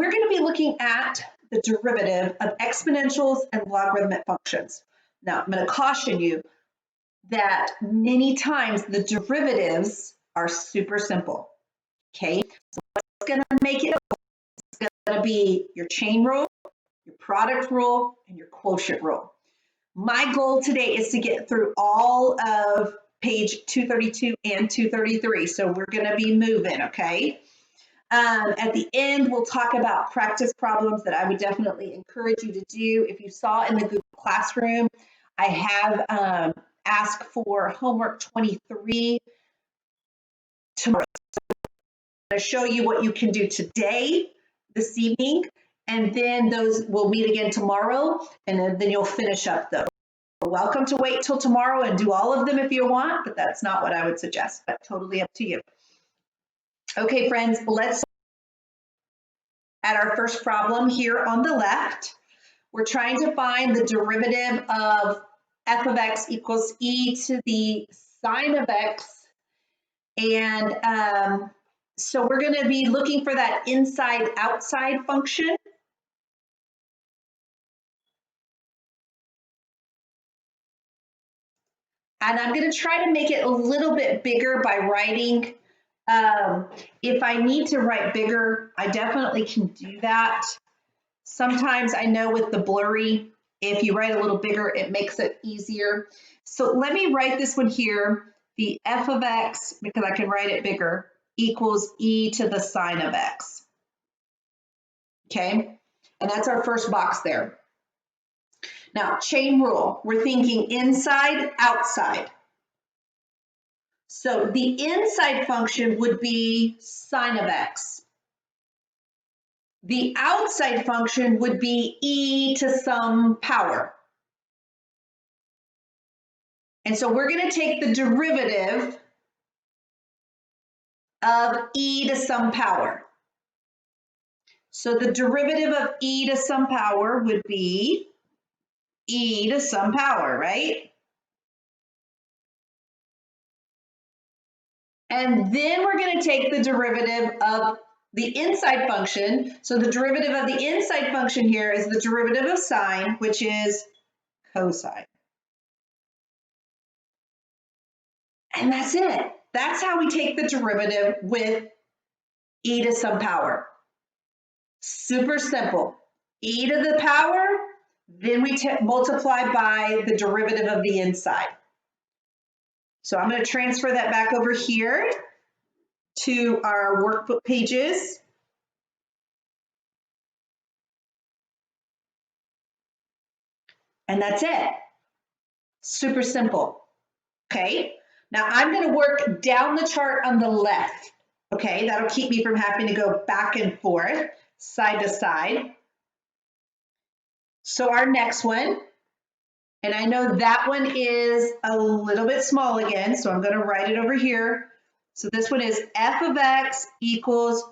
we're going to be looking at the derivative of exponentials and logarithmic functions. Now, I'm going to caution you that many times the derivatives are super simple. Okay, so what's going to make it? It's going to be your chain rule, your product rule, and your quotient rule. My goal today is to get through all of page 232 and 233. So we're going to be moving, okay? At the end, we'll talk about practice problems that I would definitely encourage you to do. If you saw in the Google Classroom, I have asked for homework 23 tomorrow. So I'm going to show you what you can do today, this evening, and then those will meet again tomorrow, and then you'll finish up those. You're welcome to wait till tomorrow and do all of them if you want, but that's not what I would suggest, but totally up to you. Okay, friends, let's at our first problem here on the left. We're trying to find the derivative of f of x equals e to the sine of x. And so we're going to be looking for that inside-outside function. And I'm going to try to make it a little bit bigger by writing. If I need to write bigger, I definitely can do that. Sometimes I know with the blurry, if you write a little bigger, it makes it easier. So let me write this one here. The f of x, because I can write it bigger, equals e to the sine of x. Okay, and that's our first box there. Now, chain rule, we're thinking inside, outside. So the inside function would be sine of x. The outside function would be e to some power. And so we're going to take the derivative of e to some power. So the derivative of e to some power would be e to some power, right? And then we're going to take the derivative of the inside function. So the derivative of the inside function here is the derivative of sine, which is cosine. And that's it. That's how we take the derivative with e to some power. Super simple. E to the power, then we multiply by the derivative of the inside. So I'm going to transfer that back over here to our workbook pages. And that's it. Super simple. Okay. Now I'm going to work down the chart on the left. Okay. That'll keep me from having to go back and forth, side to side. So our next one, and I know that one is a little bit small again, so I'm going to write it over here. So this one is f of x equals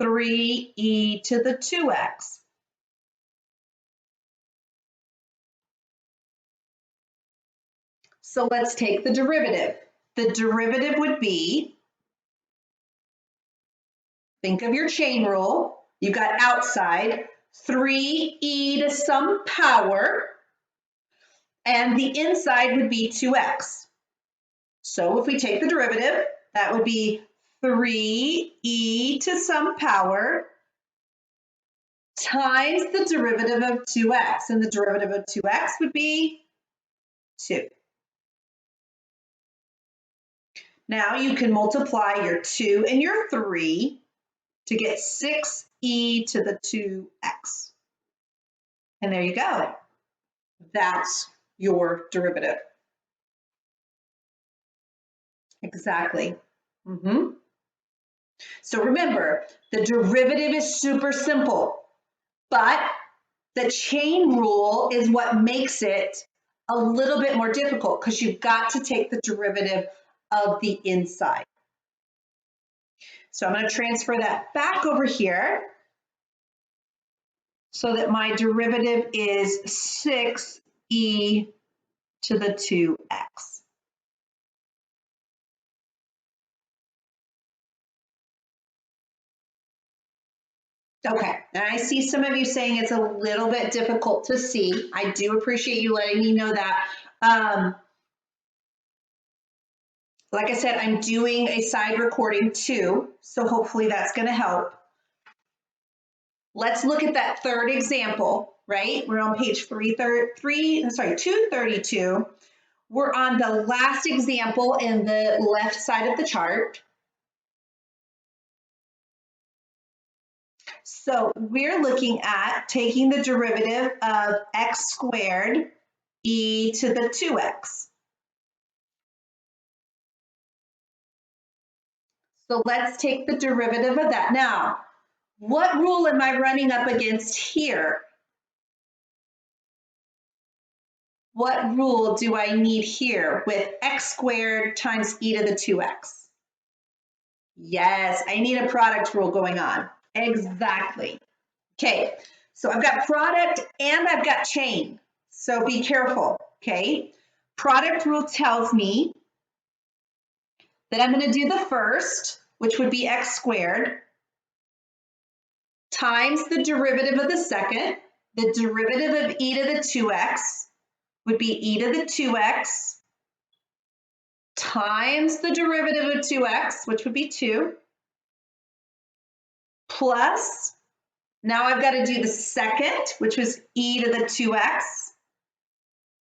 3e to the 2x. So let's take the derivative. The derivative would be, think of your chain rule. You've got outside, 3e to some power, and the inside would be 2x. So if we take the derivative, that would be 3e to some power times the derivative of 2x. And the derivative of 2x would be 2. Now you can multiply your 2 and your 3 to get 6e to the 2x. And there you go. That's your derivative. Exactly. So remember, the derivative is super simple, but the chain rule is what makes it a little bit more difficult because you've got to take the derivative of the inside. So I'm going to transfer that back over here so that my derivative is 6e to the 2x. Okay, and I see some of you saying it's a little bit difficult to see. I do appreciate you letting me know that. Like I said, I'm doing a side recording too, so hopefully that's going to help. Let's look at that third example, right? We're on page 232. We're on the last example in the left side of the chart. So we're looking at taking the derivative of x squared e to the 2x. So let's take the derivative of that. Now, what rule am I running up against here? What rule do I need here with x squared times e to the 2x? Yes, I need a product rule going on. Exactly. Okay, so I've got product and I've got chain. So be careful, okay? Product rule tells me that I'm going to do the first, which would be x squared, times the derivative of the second. The derivative of e to the 2x would be e to the 2x times the derivative of 2x, which would be 2, plus, now I've got to do the second, which was e to the 2x,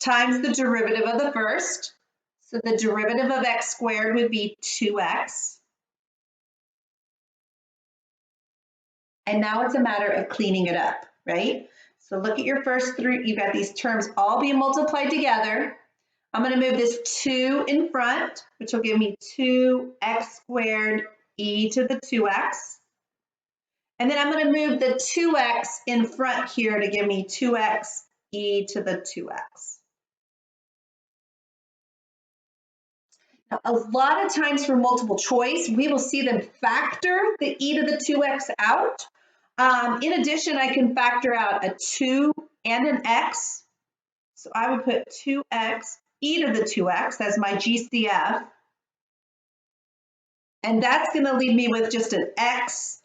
times the derivative of the first. So the derivative of x squared would be 2x. And now it's a matter of cleaning it up, right? So look at your first three. You've got these terms all being multiplied together. I'm going to move this 2 in front, which will give me 2x squared e to the 2x. And then I'm going to move the 2x in front here to give me 2x e to the 2x. Now, a lot of times for multiple choice, we will see them factor the e to the 2x out. In addition, I can factor out a 2 and an x. So I would put 2x e to the 2x as my GCF. And that's going to leave me with just an x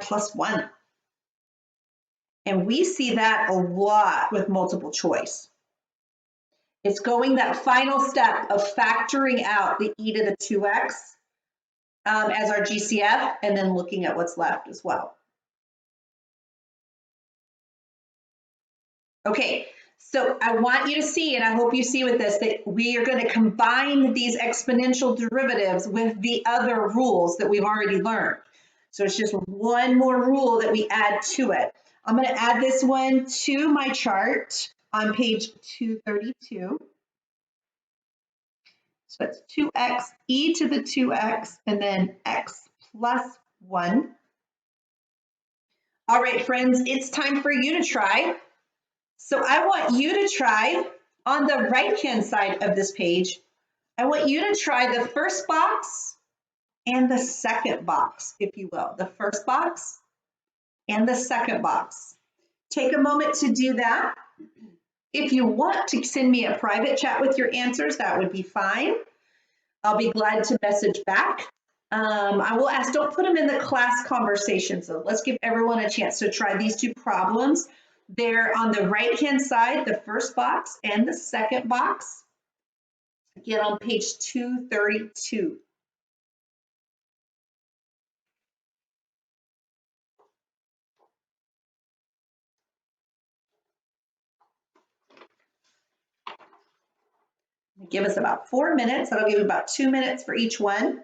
plus 1. And we see that a lot with multiple choice. It's going that final step of factoring out the e to the 2x as our GCF and then looking at what's left as well. Okay, so I want you to see, and I hope you see with this, that we are going to combine these exponential derivatives with the other rules that we've already learned. So it's just one more rule that we add to it. I'm going to add this one to my chart on page 232. So it's 2x e to the 2x and then x plus 1. All right, friends, it's time for you to try. So I want you to try on the right-hand side of this page. I want you to try the first box and the second box, if you will. The first box and the second box. Take a moment to do that. If you want to send me a private chat with your answers, that would be fine. I'll be glad to message back. I will ask, don't put them in the class conversation. So let's give everyone a chance to try these two problems. They're on the right-hand side, the first box and the second box. Again, on page 232. Give us about 4 minutes. That'll give you about 2 minutes for each one.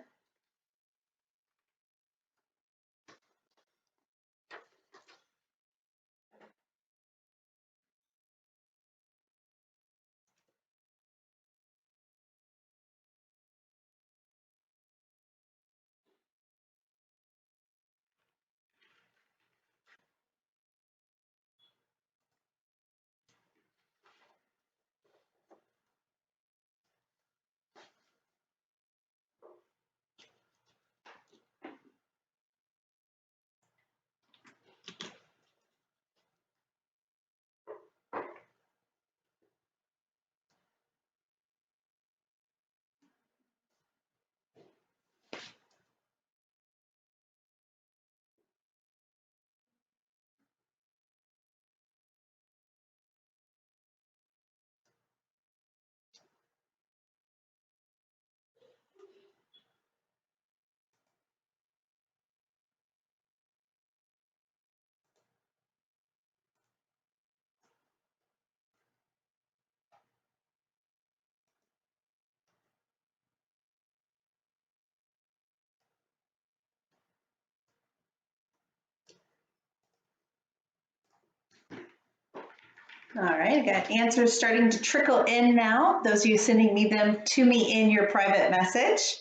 All right, I got answers starting to trickle in now. Those of you sending them to me in your private message.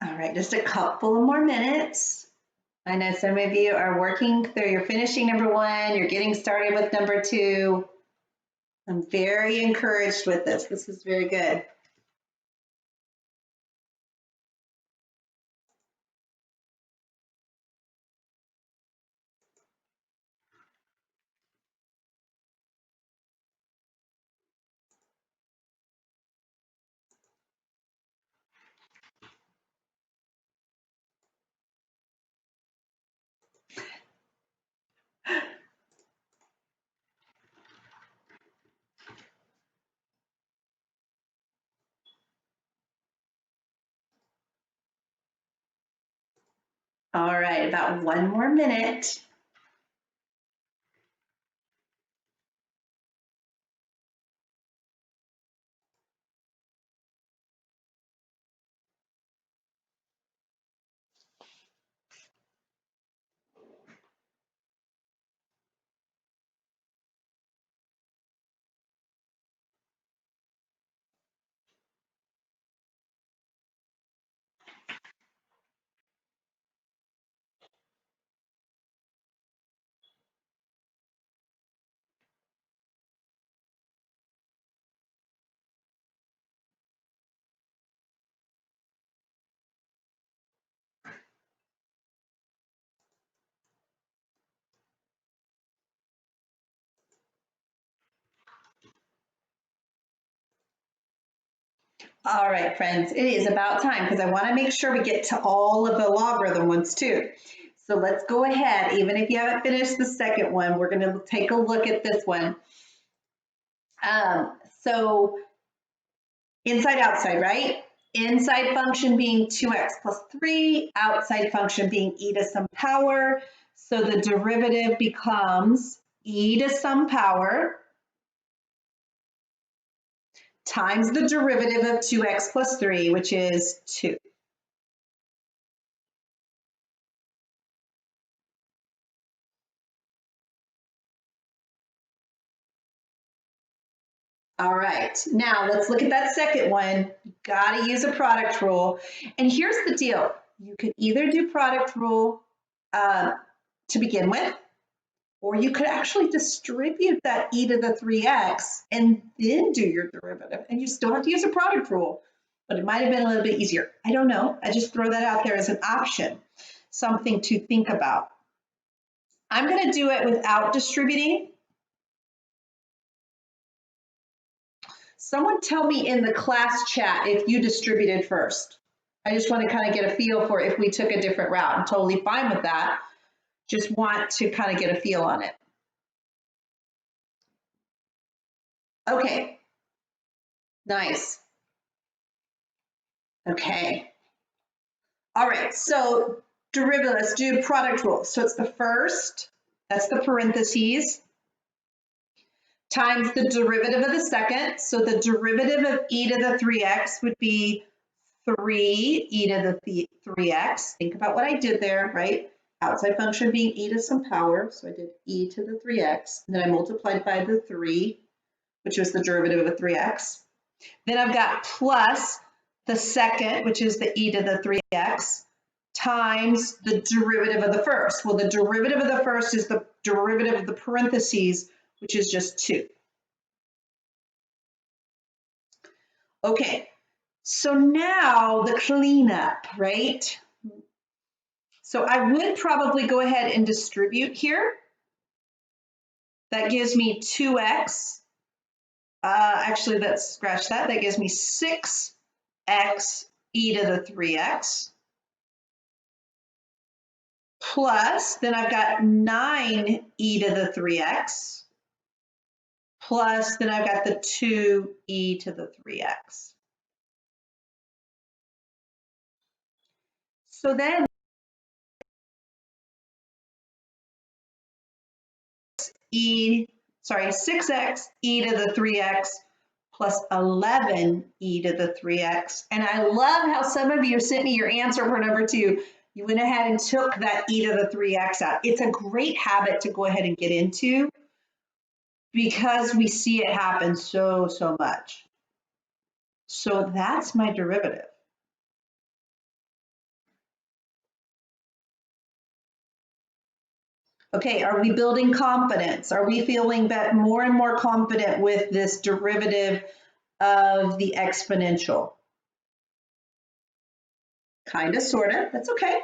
All right, just a couple of more minutes. I know some of you are working through, you're finishing number one, you're getting started with number two. I'm very encouraged with this. This is very good. All right, about one more minute. All right, friends, it is about time because I want to make sure we get to all of the logarithm ones too. So let's go ahead. Even if you haven't finished the second one, we're going to take a look at this one. So inside, outside, right? Inside function being 2x plus 3, outside function being e to some power. So the derivative becomes e to some power times the derivative of 2x plus 3, which is 2. All right, now let's look at that second one. You gotta use a product rule. And here's the deal. You could either do product rule to begin with, or you could actually distribute that e to the 3x and then do your derivative. And you still have to use a product rule, but it might have been a little bit easier. I don't know. I just throw that out there as an option, something to think about. I'm going to do it without distributing. Someone tell me in the class chat if you distributed first. I just want to kind of get a feel for if we took a different route. I'm totally fine with that. Just want to kind of get a feel on it. Okay, nice. Okay. All right, so derivative, let's do product rule. So it's the first, that's the parentheses, times the derivative of the second. So the derivative of e to the 3x would be 3 e to the 3x. Think about what I did there, right? outside function being e to some power, so I did e to the 3x, and then I multiplied by the 3, which was the derivative of 3x. Then I've got plus the second, which is the e to the 3x, times the derivative of the first. Well, the derivative of the first is the derivative of the parentheses, which is just 2. Okay, so now the cleanup, right? So I would probably go ahead and distribute here. That gives me 2x. Actually, let's scratch that. That gives me 6x e to the 3x. Plus, then I've got 9 e to the 3x. Plus, then I've got the 2 e to the 3x. So then 6x e to the 3x plus 11 e to the 3x. And I love how some of you sent me your answer for number 2. You went ahead and took that e to the 3x out. It's a great habit to go ahead and get into because we see it happen so much. So that's my derivative. Okay, are we building confidence? Are we feeling more and more confident with this derivative of the exponential? Kind of, sort of, that's okay.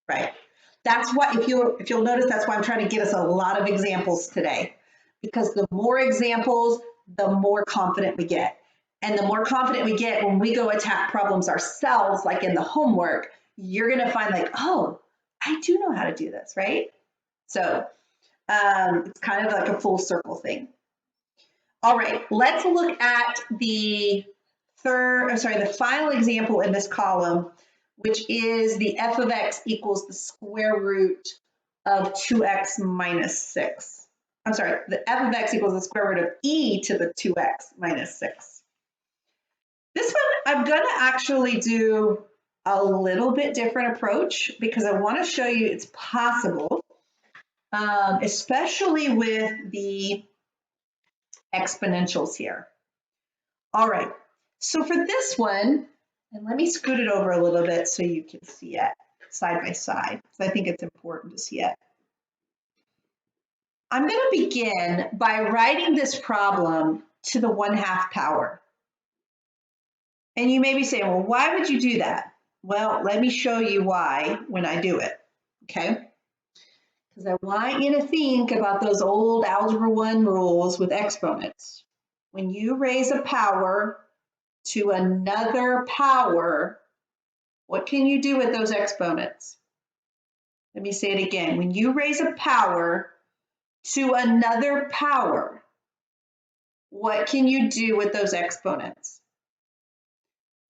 Right. That's why, if you'll notice, that's why I'm trying to get us a lot of examples today, because the more examples, the more confident we get. And the more confident we get when we go attack problems ourselves, like in the homework, you're going to find like, oh, I do know how to do this, right? So it's kind of like a full circle thing. All right, let's look at the final example in this column, which is the f of x equals the square root of 2x minus 6. I'm sorry, the f of x equals the square root of e to the 2x minus 6. This one, I'm going to actually do a little bit different approach because I want to show you it's possible, especially with the exponentials here. All right, so for this one, and let me scoot it over a little bit so you can see it side by side, because I think it's important to see it. I'm going to begin by writing this problem to the 1/2 power. And you may be saying, well, why would you do that? Well, let me show you why when I do it, okay? Because I want you to think about those old Algebra 1 rules with exponents. When you raise a power to another power, what can you do with those exponents? Let me say it again. When you raise a power to another power, what can you do with those exponents?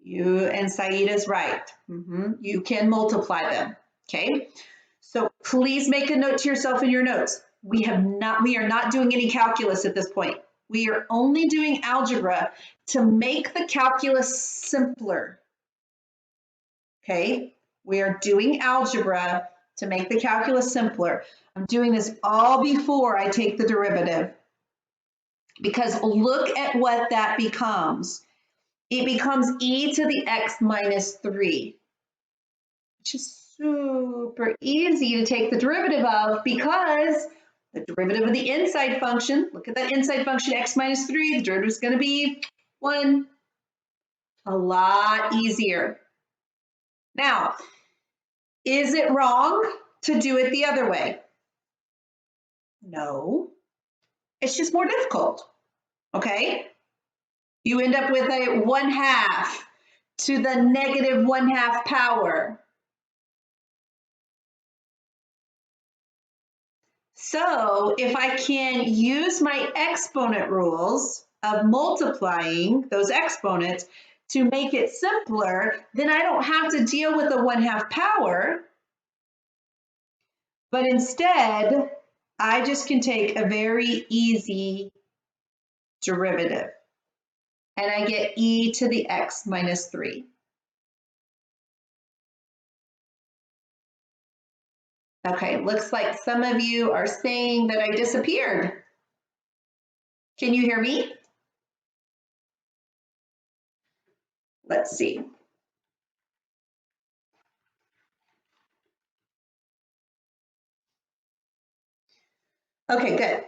And Saida's right. You can multiply them, okay? So please make a note to yourself in your notes. We are not doing any calculus at this point. We are only doing algebra to make the calculus simpler, okay? We are doing algebra to make the calculus simpler. I'm doing this all before I take the derivative, because look at what that becomes. It becomes e to the x minus 3, which is super easy to take the derivative of because the derivative of the inside function, look at that inside function, x minus 3, the derivative is going to be 1. A lot easier. Now, is it wrong to do it the other way? No. It's just more difficult, okay? You end up with a 1/2 to the negative 1/2 power. So if I can use my exponent rules of multiplying those exponents to make it simpler, then I don't have to deal with the 1/2 power, but instead I just can take a very easy derivative and I get e to the x minus 3. Okay, looks like some of you are saying that I disappeared. Can you hear me? Let's see. Okay, good.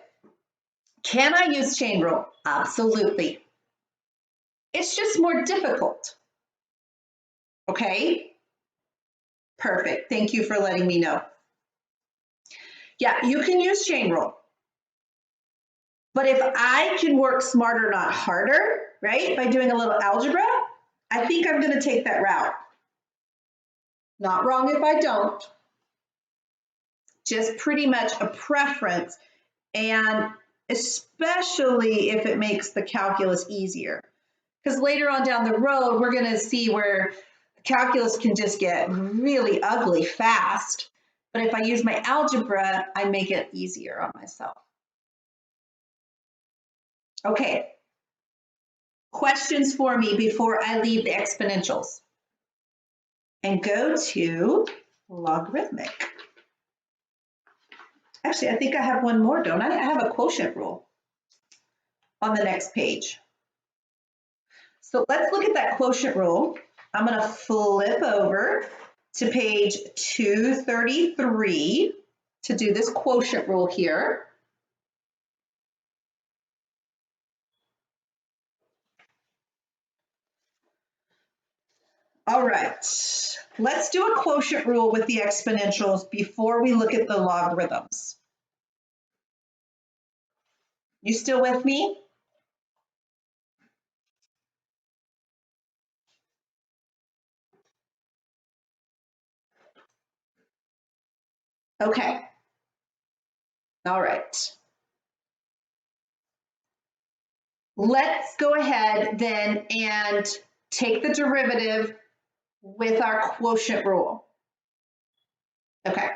Can I use chain rule? Absolutely. It's just more difficult. Okay? Perfect. Thank you for letting me know. Yeah, you can use chain rule. But if I can work smarter, not harder, right, by doing a little algebra, I think I'm going to take that route. Not wrong if I don't. Just pretty much a preference, and especially if it makes the calculus easier. Because later on down the road, we're going to see where calculus can just get really ugly fast. But if I use my algebra, I make it easier on myself. Okay. Questions for me before I leave the exponentials and go to logarithmic. Actually, I think I have one more, don't I? I have a quotient rule on the next page. So let's look at that quotient rule. I'm going to flip over to page 233 to do this quotient rule here. All right, let's do a quotient rule with the exponentials before we look at the logarithms. You still with me? Okay. All right. Let's go ahead then and take the derivative with our quotient rule. Okay.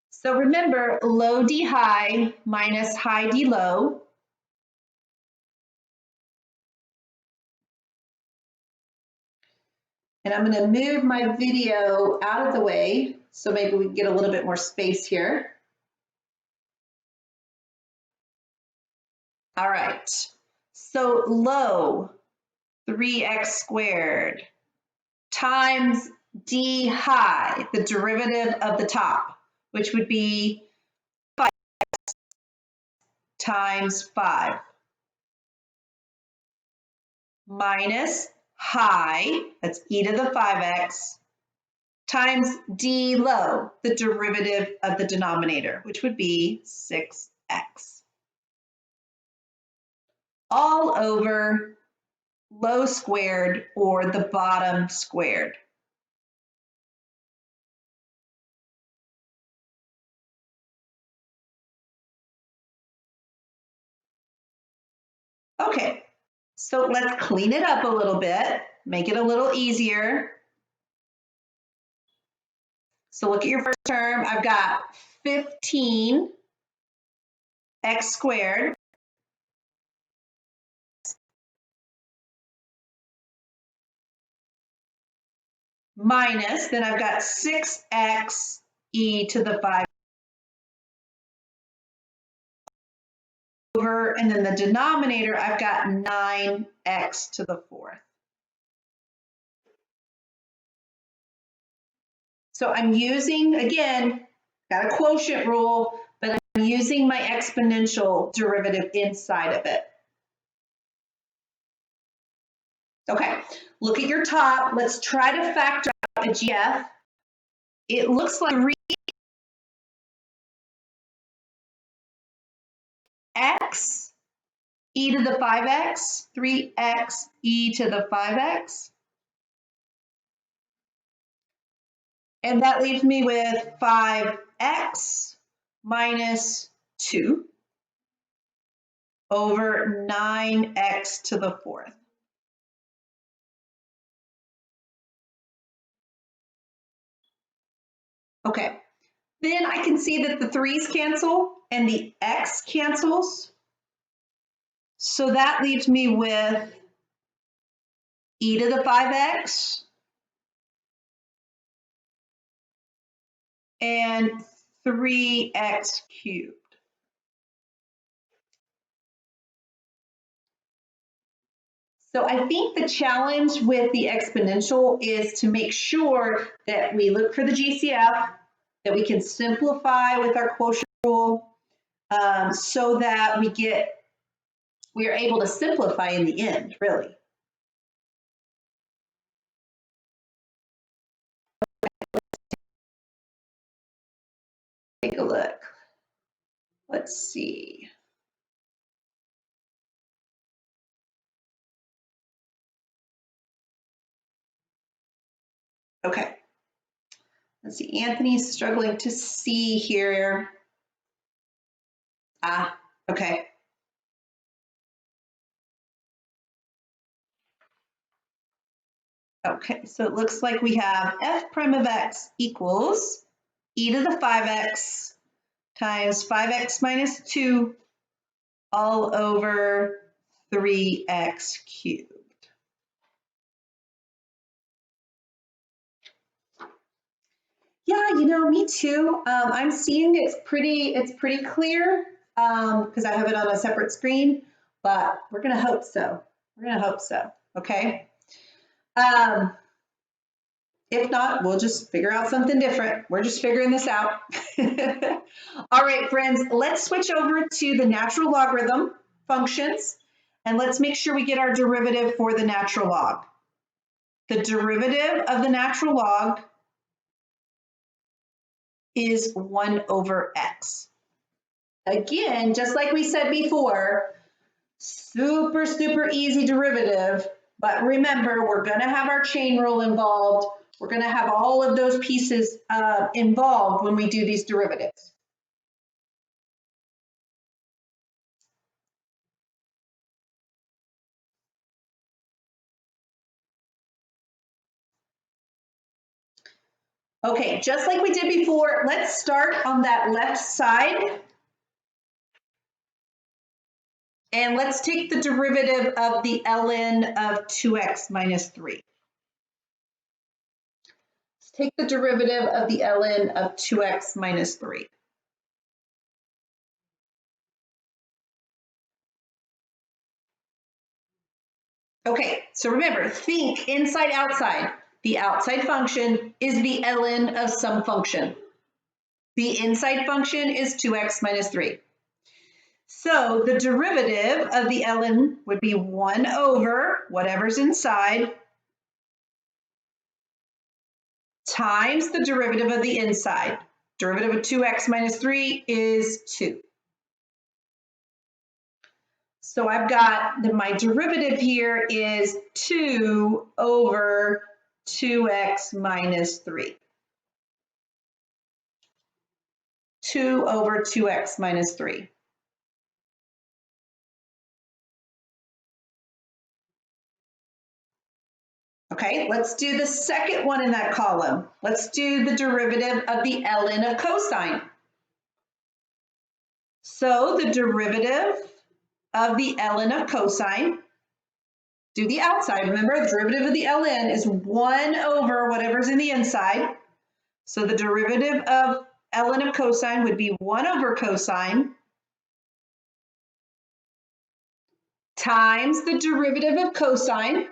So remember, low d high minus high d low. And I'm going to move my video out of the way so maybe we can get a little bit more space here. All right. So low 3x squared times d high, the derivative of the top, which would be 5 times 5 minus high, that's e to the 5x, times d low, the derivative of the denominator, which would be 6x. All over low squared, or the bottom squared. Okay, so let's clean it up a little bit, make it a little easier. So look at your first term. I've got 15x squared minus, then I've got 6x e to the 5 over, and then the denominator, I've got 9x to the 4th. So I'm using, again, got a quotient rule, but I'm using my exponential derivative inside of it. Okay, look at your top. Let's try to factor out a GF. It looks like 3x e to the 5x, 3x e to the 5x. And that leaves me with 5x minus 2 over 9x to the 4th. Okay, then I can see that the 3's cancel and the x cancels. So that leaves me with e to the 5x and 3x cubed. So I think the challenge with the exponential is to make sure that we look for the GCF, that we can simplify with our quotient rule, so that we are able to simplify in the end, really. Take a look. Let's see. Okay. Let's see. Anthony's struggling to see here. Ah, okay. Okay, so it looks like we have f prime of x equals e to the 5x times 5x minus 2 all over 3x cubed. Yeah, me too. I'm seeing it's pretty clear because I have it on a separate screen, but we're gonna hope so. We're gonna hope so. Okay. If not, we'll just figure out something different. We're just figuring this out. All right, friends, let's switch over to the natural logarithm functions, and let's make sure we get our derivative for the natural log. The derivative of the natural log is 1 over x. Again, just like we said before, super, super easy derivative, but remember, we're going to have our chain rule involved. We're going to have all of those pieces involved when we do these derivatives. Okay, just like we did before, let's start on that left side. And let's take the derivative of the ln of 2x minus 3. Let's take the derivative of the ln of 2x minus 3. Okay, so remember, think inside, outside. The outside function is the ln of some function. The inside function is 2x minus 3. So the derivative of the ln would be 1 over whatever's inside times the derivative of the inside. Derivative of 2x minus 3 is 2. So I've got my derivative here is 2 over 2x minus 3. 2 over 2x minus 3. Okay, let's do the second one in that column. Let's do the derivative of the ln of cosine. So the derivative of the ln of cosine, do the outside. Remember, the derivative of the ln is 1 over whatever's in the inside. So the derivative of ln of cosine would be 1 over cosine times the derivative of cosine.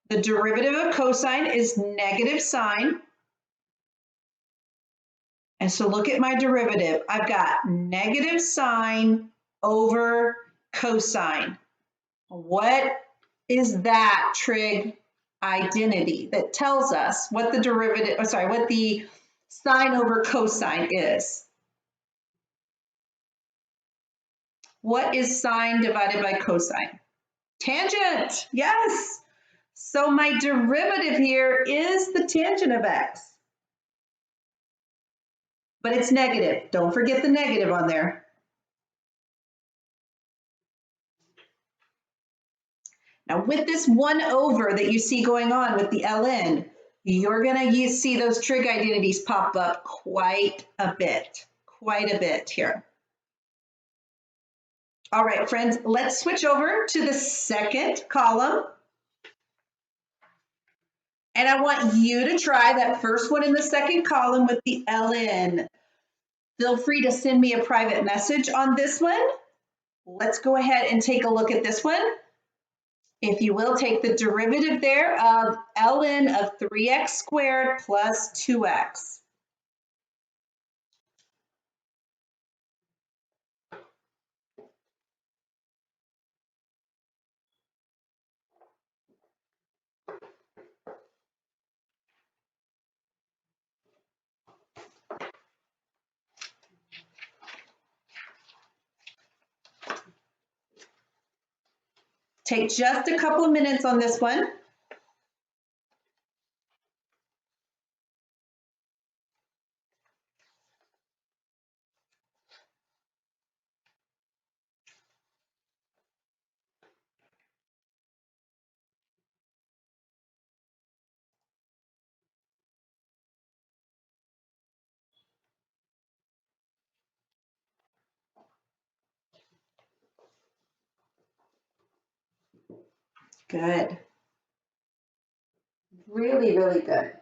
The derivative of cosine is negative sine. And so look at my derivative. I've got negative sine over cosine. What is that trig identity that tells us what the derivative, what the sine over cosine is? What is sine divided by cosine? Tangent, yes. So my derivative here is the tangent of x. But it's negative. Don't forget the negative on there. Now with this 1 over that you see going on with the ln, you're going to see those trig identities pop up quite a bit here. All right, friends, let's switch over to the second column. And I want you to try that first one in the second column with the ln. Feel free to send me a private message on this one. Let's go ahead and take a look at this one. If you will, take the derivative there of ln of 3x squared plus 2x. Take just a couple of minutes on this one. Good. Really, really good.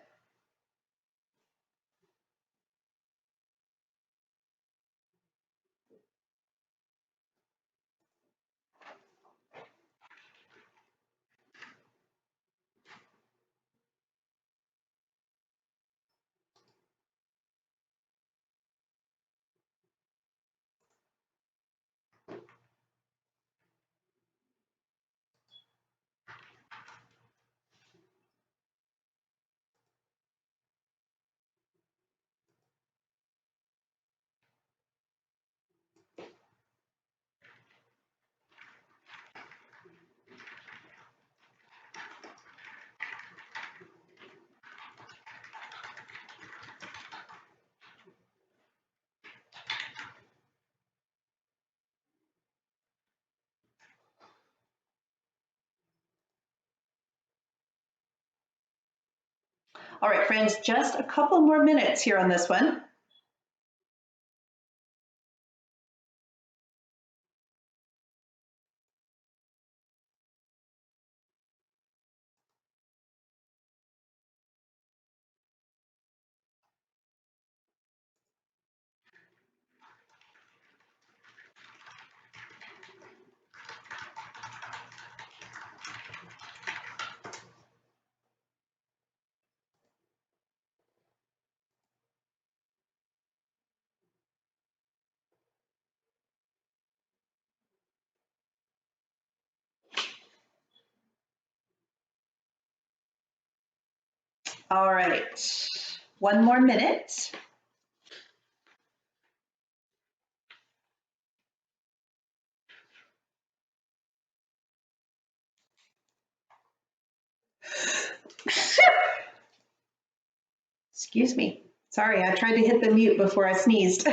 All right, friends, just a couple more minutes here on this one. All right, one more minute. Excuse me. Sorry, I tried to hit the mute before I sneezed.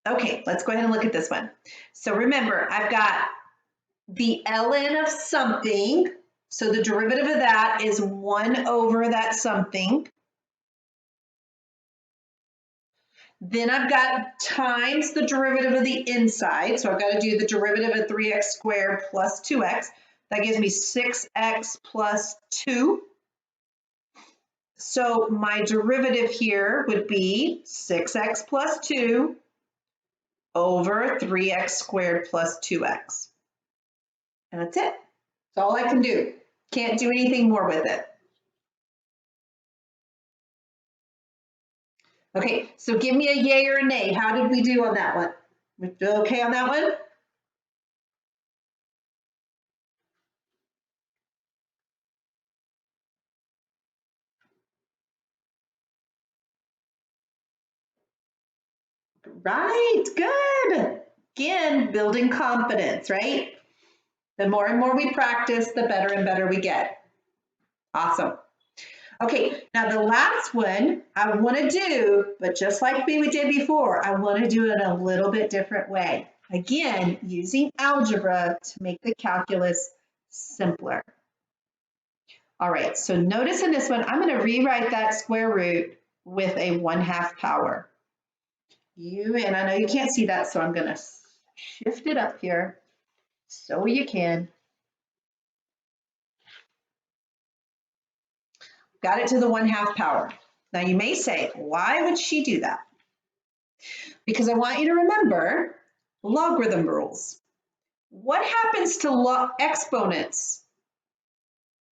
Okay, let's go ahead and look at this one. So remember, I've got the ln of something. So the derivative of that is 1 over that something. Then I've got times the derivative of the inside. So I've got to do the derivative of 3x squared plus 2x. That gives me 6x plus 2. So my derivative here would be 6x plus 2 over 3x squared plus 2x. And that's it. That's all I can do. Can't do anything more with it. Okay, so give me a yay or a nay. How did we do on that one? We do okay on that one? Right, good. Again, building confidence, right? The more and more we practice, the better and better we get. Awesome. Okay, now the last one I want to do, but just like we did before, I want to do it a little bit different way. Again, using algebra to make the calculus simpler. All right, so notice in this one, I'm going to rewrite that square root with a 1/2 power. And I know you can't see that, so I'm going to shift it up here so you can. Got it to the 1/2 power. Now you may say, why would she do that? Because I want you to remember logarithm rules. What happens to exponents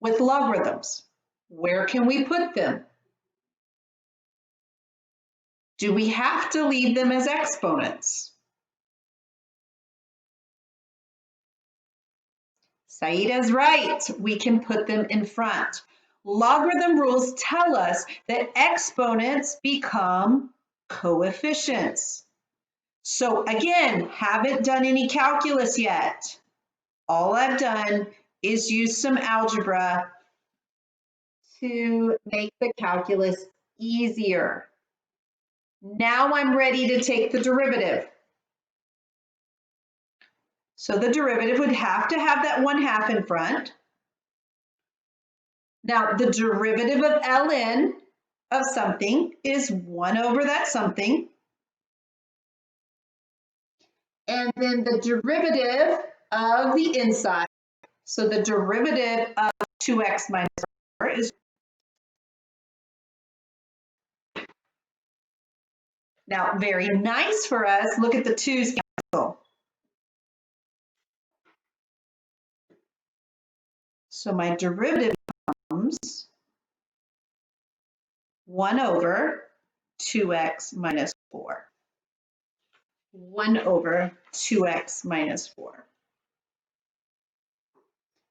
with logarithms? Where can we put them? Do we have to leave them as exponents? Saida's right. We can put them in front. Logarithm rules tell us that exponents become coefficients. So again, haven't done any calculus yet. All I've done is use some algebra to make the calculus easier. Now I'm ready to take the derivative. So the derivative would have to have that 1/2 in front. Now the derivative of ln of something is 1 over that something. And then the derivative of the inside. So the derivative of 2x minus 4 is. Now, very nice for us. Look at the 2's cancel. So my derivative becomes 1 over 2x minus 4. 1 over 2x minus 4.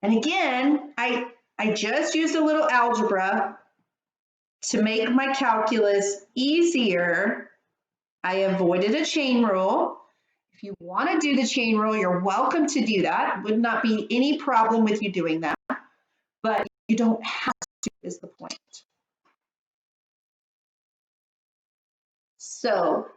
And again, I just used a little algebra to make my calculus easier. I avoided a chain rule. If you want to do the chain rule, you're welcome to do that. Would not be any problem with you doing that, but you don't have to, is the point. So